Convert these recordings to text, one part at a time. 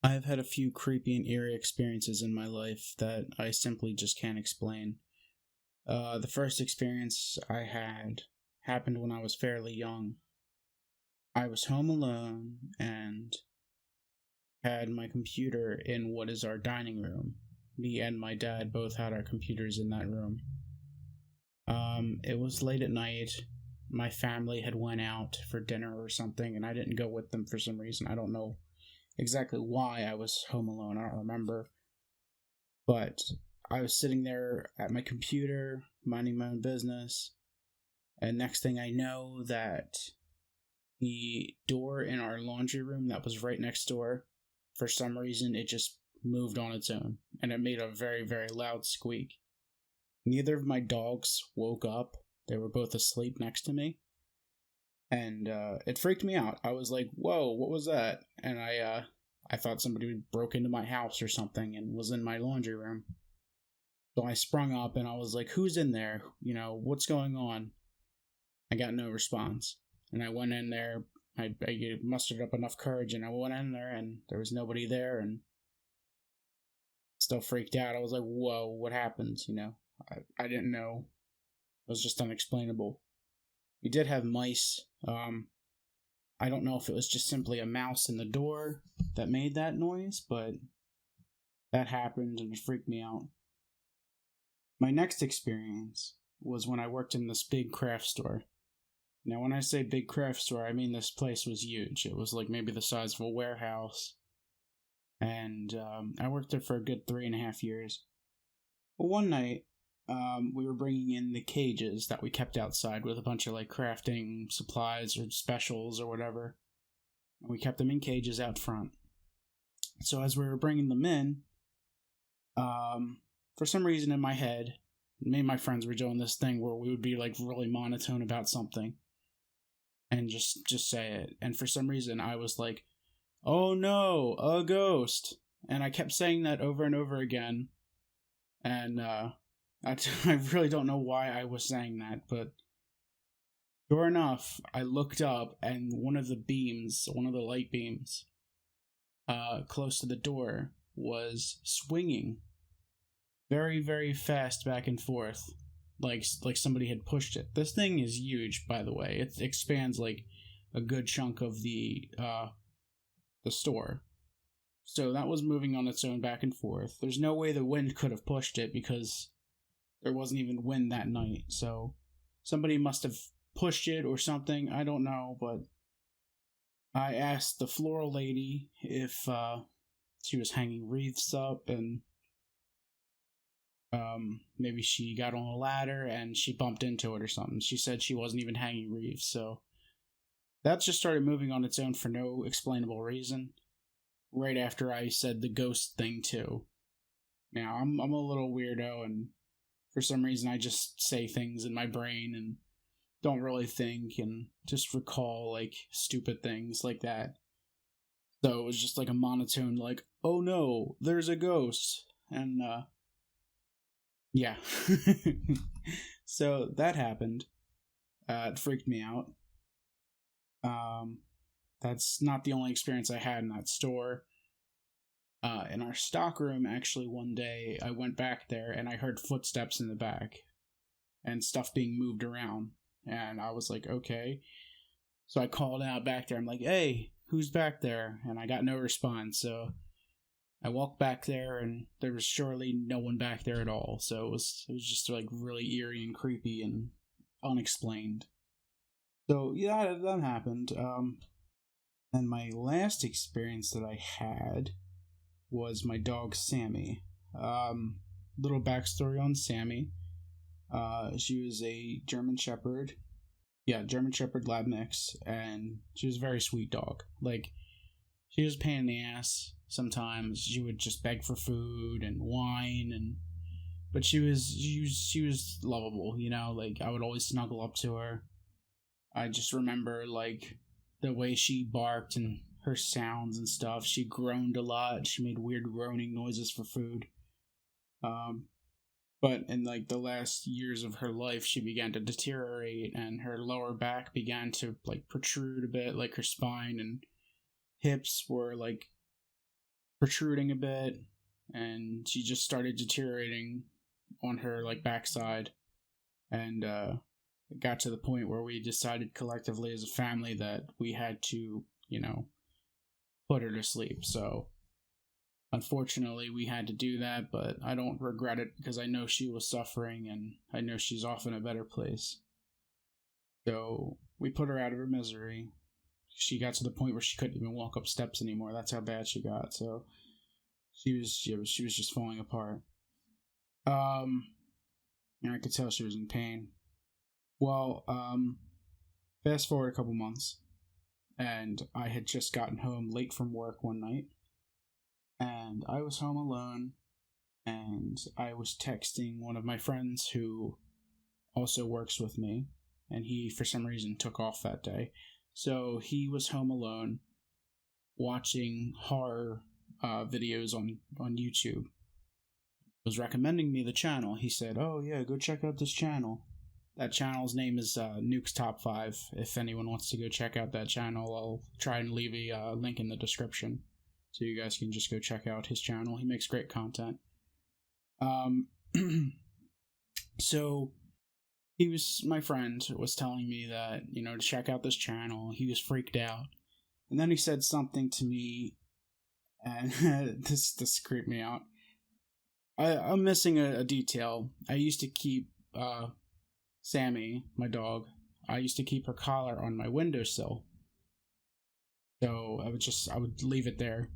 I've had a few creepy and eerie experiences in my life that I simply just can't explain. The first experience I had happened when I was fairly young. I was home alone and had my computer in what is our dining room. Me and my dad both had our computers in that room. It was late at night. My family had went out for dinner or something, and I didn't go with them for some reason. I don't know exactly why I was home alone. I don't remember. But I was sitting there at my computer, minding my own business, and next thing I know, that the door in our laundry room that was right next door, for some reason, it just moved on its own, and it made a very, very loud squeak. Neither of my dogs woke up. They were both asleep next to me, and it freaked me out. I was like, "Whoa, what was that?" And I thought somebody broke into my house or something and was in my laundry room. So I sprung up and I was like, "Who's in there? What's going on?" I got no response, and I went in there. I mustered up enough courage, and I went in there, and there was nobody there, and still freaked out. I was like, "Whoa, what happened?" I didn't know. It was just unexplainable. We did have mice. I don't know if it was just simply a mouse in the door that made that noise, but that happened and it freaked me out. My next experience was when I worked in this big craft store. Now, when I say big craft store, I mean this place was huge. It was like maybe the size of a warehouse. And I worked there for a good 3.5 years. Well, one night, we were bringing in the cages that we kept outside with a bunch of like crafting supplies or specials or whatever. And we kept them in cages out front. So as we were bringing them in, for some reason in my head, me and my friends were doing this thing where we would be like really monotone about something and just say it. And for some reason I was like, "Oh no, a ghost." And I kept saying that over and over again. And I really don't know why I was saying that, but sure enough, I looked up and one of the light beams, close to the door was swinging very, very fast back and forth, like somebody had pushed it. This thing is huge, by the way. It expands like a good chunk of the store. So that was moving on its own back and forth. There's no way the wind could have pushed it because there wasn't even wind that night. So somebody must have pushed it or something. I don't know, but I asked the floral lady if she was hanging wreaths up, and maybe she got on a ladder and she bumped into it or something. She said she wasn't even hanging wreaths, so that just started moving on its own for no explainable reason. Right after I said the ghost thing too. Now I'm a little weirdo, and for some reason I just say things in my brain and don't really think and just recall like stupid things like that. So it was just like a monotone, like, "Oh no, there's a ghost," and yeah. So that happened. It freaked me out. That's not the only experience I had in that store. In our stockroom, actually, one day I went back there and I heard footsteps in the back and stuff being moved around. And I was like, okay. So I called out back there. I'm like, "Hey, who's back there?" And I got no response. So I walked back there, and there was surely no one back there at all. So it was just like really eerie and creepy and unexplained. So yeah, that happened. And my last experience that I had was my dog Sammy. Little backstory on Sammy. She was a German Shepherd. Yeah, German Shepherd Lab mix, and she was a very sweet dog. Like, she was a pain in the ass sometimes. She would just beg for food and whine, but she was lovable, like I would always snuggle up to her. I just remember like the way she barked and her sounds and stuff. She groaned a lot. She made weird groaning noises for food. But in like the last years of her life, she began to deteriorate, and her lower back began to like protrude a bit, like her spine and hips were like protruding a bit, and she just started deteriorating on her like backside, and it got to the point where we decided collectively as a family that we had to, put her to sleep. So unfortunately, we had to do that, but I don't regret it because I know she was suffering and I know she's off in a better place. So we put her out of her misery. She got to the point where she couldn't even walk up steps anymore. That's how bad she got. So she was just falling apart. And I could tell she was in pain. Well, fast forward a couple months, and I had just gotten home late from work one night, and I was home alone, and I was texting one of my friends who also works with me, and he, for some reason, took off that day. So he was home alone, watching horror videos on YouTube. He was recommending me the channel. He said, "Oh yeah, go check out this channel." That channel's name is Nuke's Top 5. If anyone wants to go check out that channel, I'll try and leave a link in the description so you guys can just go check out his channel. He makes great content. So my friend was telling me that, to check out this channel. He was freaked out. And then he said something to me, and this creeped me out. I'm missing a detail. I used to keep Sammy, my dog, I used to keep her collar on my windowsill. So I would leave it there.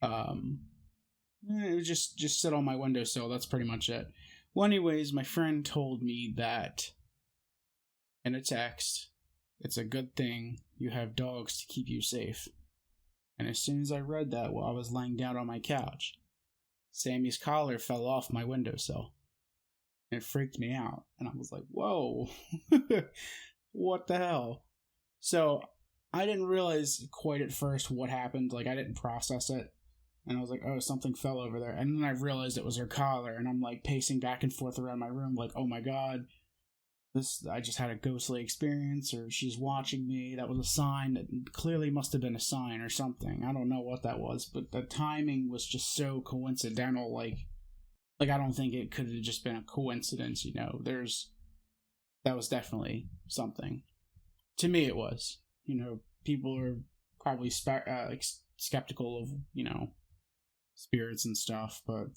It would just sit on my windowsill. That's pretty much it. Well, anyways, my friend told me that in a text, it's a good thing you have dogs to keep you safe. And as soon as I read that while I was laying down on my couch, Sammy's collar fell off my windowsill. It freaked me out. And I was like, whoa, what the hell? So I didn't realize quite at first what happened. Like, I didn't process it. And I was like, oh, something fell over there. And then I realized it was her collar. And I'm like pacing back and forth around my room like, oh my god, I just had a ghostly experience, or she's watching me. That was a sign. That clearly must have been a sign or something. I don't know what that was, but the timing was just so coincidental. Like I don't think it could have just been a coincidence, that was definitely something. To me, it was. People are probably skeptical of, spirits and stuff, but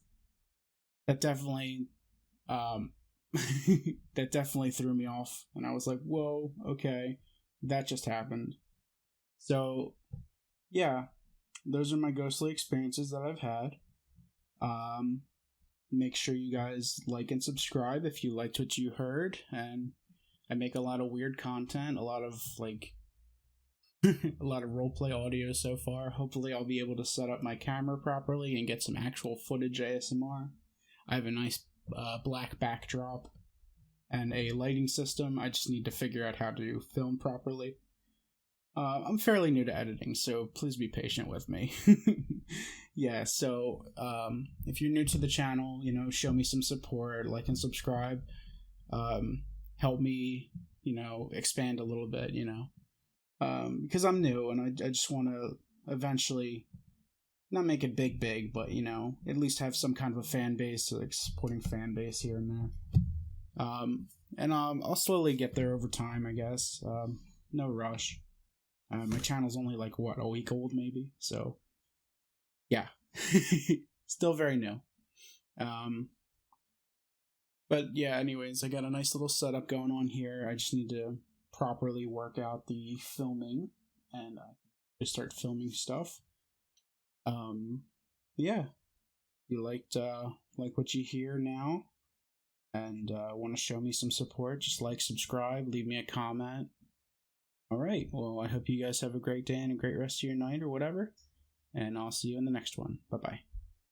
that definitely, that definitely threw me off. And I was like, whoa, okay, that just happened. So, yeah, those are my ghostly experiences that I've had. Make sure you guys like and subscribe if you liked what you heard. And I make a lot of weird content, a lot of a lot of roleplay audio so far. Hopefully I'll be able to set up my camera properly and get some actual footage ASMR. I have a nice black backdrop and a lighting system. I just need to figure out how to film properly. I'm fairly new to editing, so please be patient with me. Yeah, so if you're new to the channel, show me some support, like and subscribe. Help me, expand a little bit, because I'm new and I just want to eventually not make it big, but at least have some kind of a fan base, like supporting fan base here and there. And I'll slowly get there over time, I guess. No rush. My channel's only a week old maybe, so yeah. Still very new. But yeah, anyways, I got a nice little setup going on here. I just need to properly work out the filming and just start filming stuff. Yeah. If you liked what you hear now and want to show me some support, just subscribe, leave me a comment. Alright, well, I hope you guys have a great day and a great rest of your night or whatever, and I'll see you in the next one. Bye-bye.